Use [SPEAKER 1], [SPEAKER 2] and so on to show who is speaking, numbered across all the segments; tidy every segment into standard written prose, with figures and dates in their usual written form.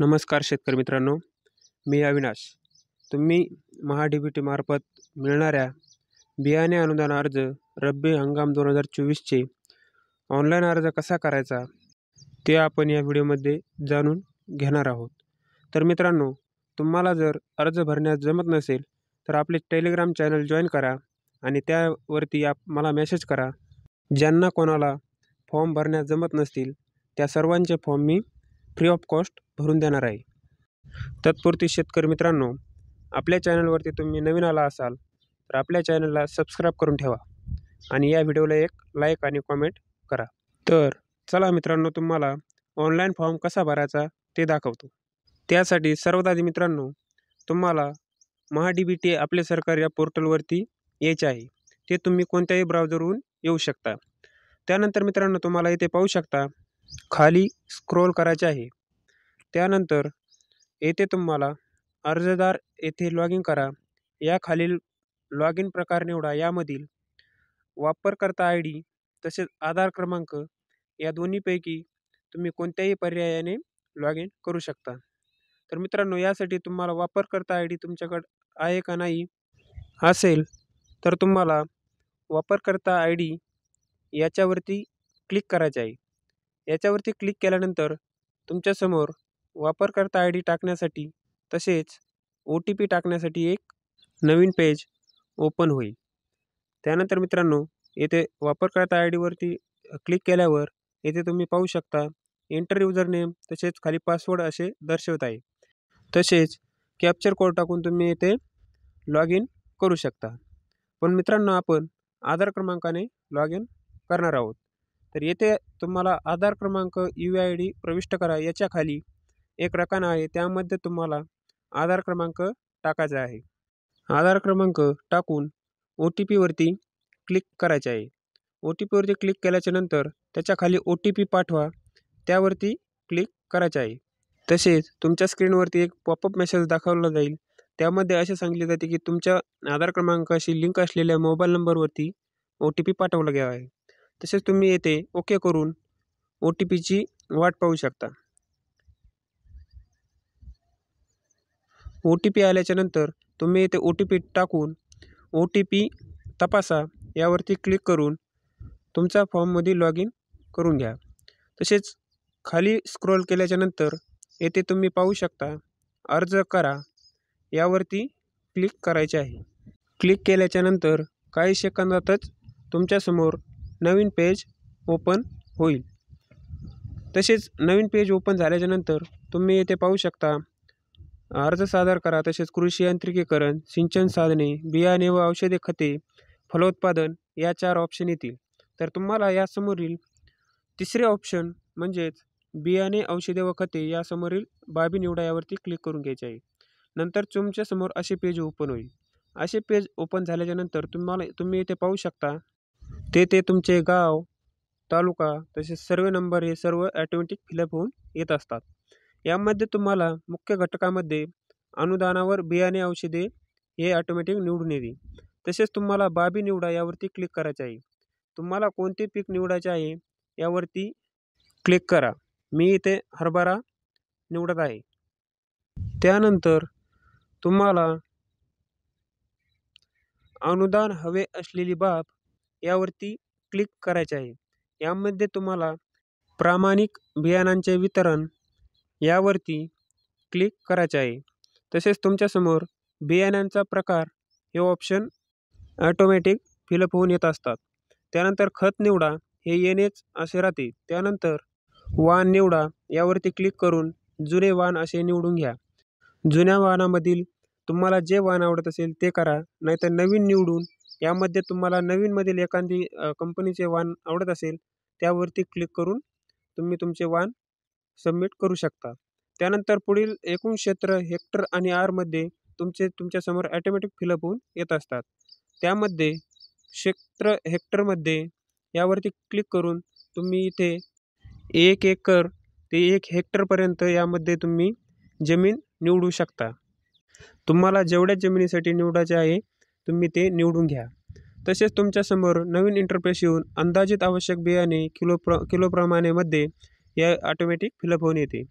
[SPEAKER 1] नमस्कार शेतकरी मित्रांनो, मी अविनाश. तुम्ही महा-डी-बी-टी मार्फत मिळणाऱ्या बियाणे अनुदान अर्ज रब्बी हंगाम 2024चे ऑनलाईन अर्ज कसा करायचा ते आपण या व्हिडिओमध्ये जाणून घेणार आहोत. तर मित्रांनो, तुम्हाला जर अर्ज भरण्यास जमत नसेल तर आपले टेलिग्राम चॅनल जॉईन करा आणि त्यावरती मला मेसेज करा. ज्यांना कोणाला फॉर्म भरण्यास जमत नसतील त्या सर्वांचे form me free of cost भरून देणार आहे. तत्पुरती शेतकरी मित्रांनो, आपल्या चॅनलवरती तुम्ही नवीन आला असाल तर आपल्या चॅनलला सबस्क्राईब करून ठेवा आणि या व्हिडिओला एक लाईक आणि कॉमेंट करा. तर चला मित्रांनो, तुम्हाला ऑनलाईन फॉर्म कसा भरायचा ते दाखवतो. त्यासाठी सर्वात आधी मित्रांनो, तुम्हाला महा-डी-बी-टी आपले सरकार या पोर्टलवरती यायचे आहे. ते तुम्ही कोणत्याही ब्राउझरवरून येऊ शकता. त्यानंतर मित्रांनो, तुम्हाला इथे पाहू शकता खाली स्क्रोल करायचे आहे. त्यानंतर येथे तुम्हाला अर्जदार येथे लॉग इन करा. या खालील लॉग इन प्रकार निवडा. यामधील वापरकर्ता आय डी तसेच आधार क्रमांक या दोन्हीपैकी तुम्ही कोणत्याही पर्यायाने लॉग इन करू शकता. तर मित्रांनो, यासाठी तुम्हाला वापरकर्ता आय डी तुमच्याकडे आहे का नाही असेल तर तुम्हाला वापरकर्ता आय डी याच्यावरती क्लिक करायचे आहे. याच्यावरती क्लिक केल्यानंतर तुमच्यासमोर वापरकर्ता आय डी टाकण्यासाठी तसेच OTP टाकण्यासाठी एक नवीन पेज ओपन होईल. त्यानंतर मित्रांनो, येथे वापरकर्ता आय डीवरती क्लिक केल्यावर येथे तुम्ही पाहू शकता एंटर युजर नेम तसेच खाली पासवर्ड असे दर्शवत आहे. तसेच कॅप्चर कोड टाकून तुम्ही येथे लॉग इन करू शकता. पण मित्रांनो, आपण आधार क्रमांकाने लॉग इन करणार आहोत. तर येथे तुम्हाला आधार क्रमांक UID प्रविष्ट करा. याच्या खाली एक रकाना आहे, त्यामध्ये तुम्हाला आधार क्रमांक टाकायचा आहे. आधार क्रमांक टाकून OTPवरती क्लिक करायचे आहे. OTPवरती क्लिक केल्याच्या नंतर त्याच्या खाली OTP पाठवा त्यावरती क्लिक करायचे आहे. तसेच तुमच्या स्क्रीनवरती एक पॉपअप मेसेज दाखवला जाईल. त्यामध्ये असे सांगितले जाते की तुमच्या आधार क्रमांकाशी लिंक असलेल्या मोबाईल नंबरवरती OTP पाठवला गेला आहे. तसेच तुम्ही येथे ओके करून OTPची वाट पाहू शकता. OTP आल्याच्या नंतर तुम्ही येथे OTP टाकून OTP तपासा यावरती क्लिक करून तुमच्या फॉर्ममध्ये लॉग इन करून घ्या. तसेच खाली स्क्रोल केल्याच्या नंतर येथे तुम्ही पाहू शकता अर्ज करा यावरती क्लिक करायचे आहे. क्लिक केल्याच्या नंतर काही सेकंदातच तुमच्यासमोर नवीन पेज ओपन होईल. तसेच नवीन पेज ओपन झाल्याच्या नंतर तुम्ही येथे पाहू शकता अर्ज सादर करा. तसेच कृषी यांत्रिकीकरण, सिंचन साधने, बियाणे व औषधे, खते, फलोत्पादन या 4 ऑप्शन येतील. तर तुम्हाला यासमोरील तिसरे ऑप्शन म्हणजेच बियाणे, औषधे व खते यासमोरील बाबी निवडा यावरती क्लिक करून घ्यायचे आहे. नंतर तुमच्यासमोर असे पेज ओपन होईल. असे पेज ओपन झाल्याच्या नंतर तुम्ही इथे पाहू शकता ते तुमचे गाव, तालुका तसेच सर्वे नंबर हे सर्व ॲटोमॅटिक फिलअप होऊन येत असतात. यामध्ये तुम्हाला मुख्य घटकामध्ये अनुदानावर बियाणे, औषधे हे ऑटोमॅटिक निवडून येईल. तसेच तुम्हाला बाबी निवडा यावरती क्लिक करायचे आहे. तुम्हाला कोणते पीक निवडायचे आहे यावरती क्लिक करा. मी इथे हरभरा निवडत आहे. त्यानंतर तुम्हाला अनुदान हवे असलेली बाब यावरती क्लिक करायचे आहे. यामध्ये तुम्हाला प्रामाणिक बियाणांचे वितरण यावरती क्लिक करायचे आहे. तसेच तुमच्यासमोर बियाण्यांचा प्रकार हे ऑप्शन ऑटोमॅटिक फिलअप होऊन येत असतात. त्यानंतर खत निवडा हे येणेच असे राहते. त्यानंतर वाण निवडा यावरती क्लिक करून जुने वाण असे निवडून घ्या. जुन्या वाणामधील तुम्हाला जे वाण आवडत असेल ते करा, नाहीतर नवीन निवडून यामध्ये तुम्हाला नवीनमधील एखादी कंपनीचे वाण आवडत असेल त्यावरती क्लिक करून तुम्ही तुमचे वाण सबमिट करू शकता. त्यानंतर पुढील एकूण क्षेत्र हेक्टर आणि आरमध्ये तुमच्यासमोर ऑटोमॅटिक फिलअप होऊन येत असतात. त्यामध्ये क्षेत्र हेक्टरमध्ये यावरती क्लिक करून तुम्ही इथे 1 एकर ते 1 हेक्टरपर्यंत यामध्ये तुम्ही जमीन निवडू शकता. तुम्हाला जेवढ्या जमिनीसाठी निवडायचे आहे तुम्ही ते निवडून घ्या. तसेच तुमच्यासमोर नवीन इंटरफेस येऊन अंदाजित आवश्यक बियाणे किलोप्रमाणेमध्ये या ऑटोमॅटिक फिलअप होऊन येते.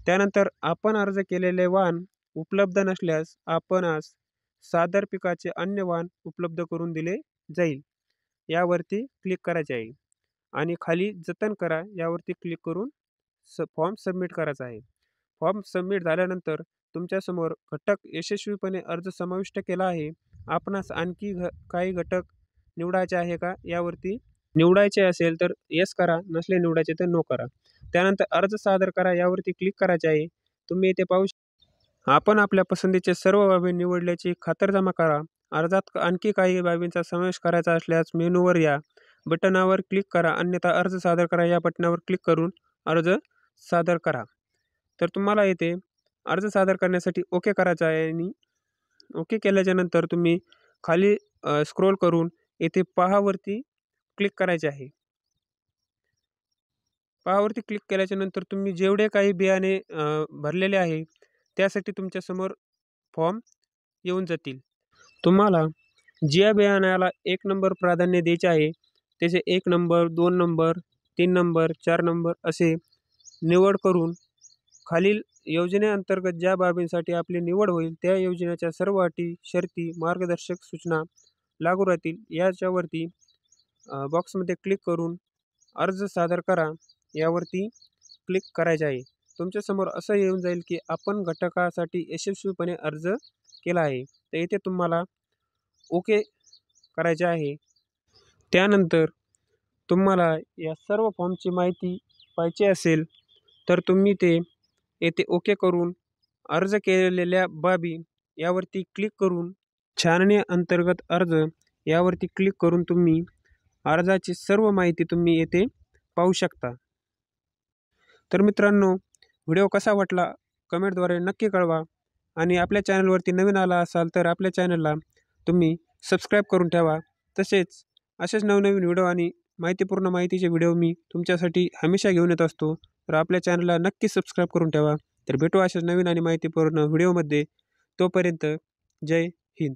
[SPEAKER 1] त्यानंतर आपण अर्ज केलेले वाहन उपलब्ध नसल्यास आपणास सादर पिकाचे अन्य वाहन उपलब्ध करून दिले जाईल यावरती क्लिक करायचे आहे आणि खाली जतन करा यावरती क्लिक करून फॉर्म सबमिट करायचा आहे. फॉर्म सबमिट झाल्यानंतर तुमच्यासमोर घटक यशस्वीपणे अर्ज समाविष्ट केला आहे. आपणास आणखी काही घटक निवडायचे आहे का यावरती निवडायचे असेल तर येस करा, नसले निवडायचे तर नो करा. त्यानंतर अर्ज सादर करा यावरती क्लिक करायचे आहे. तुम्ही इथे पाहू आपण आपल्या पसंतीचे सर्व बाबी निवडल्याची खातरजमा करा. अर्जात आणखी काही बाबींचा समावेश करायचा असल्यास मेनूवर या बटनावर क्लिक करा, अन्यथा अर्ज सादर करा या बटनावर क्लिक करून अर्ज सादर करा. तर तुम्हाला येथे अर्ज सादर करण्यासाठी ओके करायचा आहे आणि ओके केल्याच्यानंतर तुम्ही खाली स्क्रोल करून येथे पहावरती क्लिक करायचे आहे. पहावरती क्लिक केल्याच्यानंतर तुम्ही जेवढे काही बियाणे भरलेले आहे त्यासाठी तुमच्यासमोर फॉर्म येऊन जातील. तुम्हाला ज्या बियाण्याला 1 नंबर प्राधान्य द्यायचे आहे त्याचे 1 नंबर, 2 नंबर, 3 नंबर, 4 नंबर असे निवड करून खालील योजनेअंतर्गत ज्या बाबींसाठी आपली निवड होईल त्या योजनेच्या सर्व अटी, शर्ती, मार्गदर्शक सूचना लागू राहतील याच्यावरती बॉक्समध्ये क्लिक करून अर्ज सादर करा यावरती क्लिक करायचे आहे. तुमच्यासमोर असं येऊन जाईल की आपण घटकासाठी यशस्वीपणे अर्ज केला आहे. तर इथे तुम्हाला ओके करायचे आहे. त्यानंतर तुम्हाला या सर्व फॉर्मची माहिती पाहिजे असेल तर तुम्ही ते येथे ओके करून अर्ज केलेल्या बाबी यावरती क्लिक करून छाननी अंतर्गत अर्ज यावरती क्लिक करून तुम्ही अर्जाची सर्व माहिती तुम्ही येथे पाहू शकता. तर मित्रांनो, व्हिडिओ कसा वाटला कमेंटद्वारे नक्की कळवा आणि आपल्या चॅनलवरती नवीन आला असाल तर आपल्या चॅनलला तुम्ही सबस्क्राईब करून ठेवा. तसेच असेच नवनवीन व्हिडिओ आणि माहितीपूर्ण माहितीचे व्हिडिओ मी तुमच्यासाठी हमेशा घेऊन येत असतो. तर आपल्या चॅनलला नक्की सबस्क्राईब करून ठेवा. तर भेटू अशाच नवीन आणि माहितीपूर्ण व्हिडिओमध्ये. तोपर्यंत जय हिंद.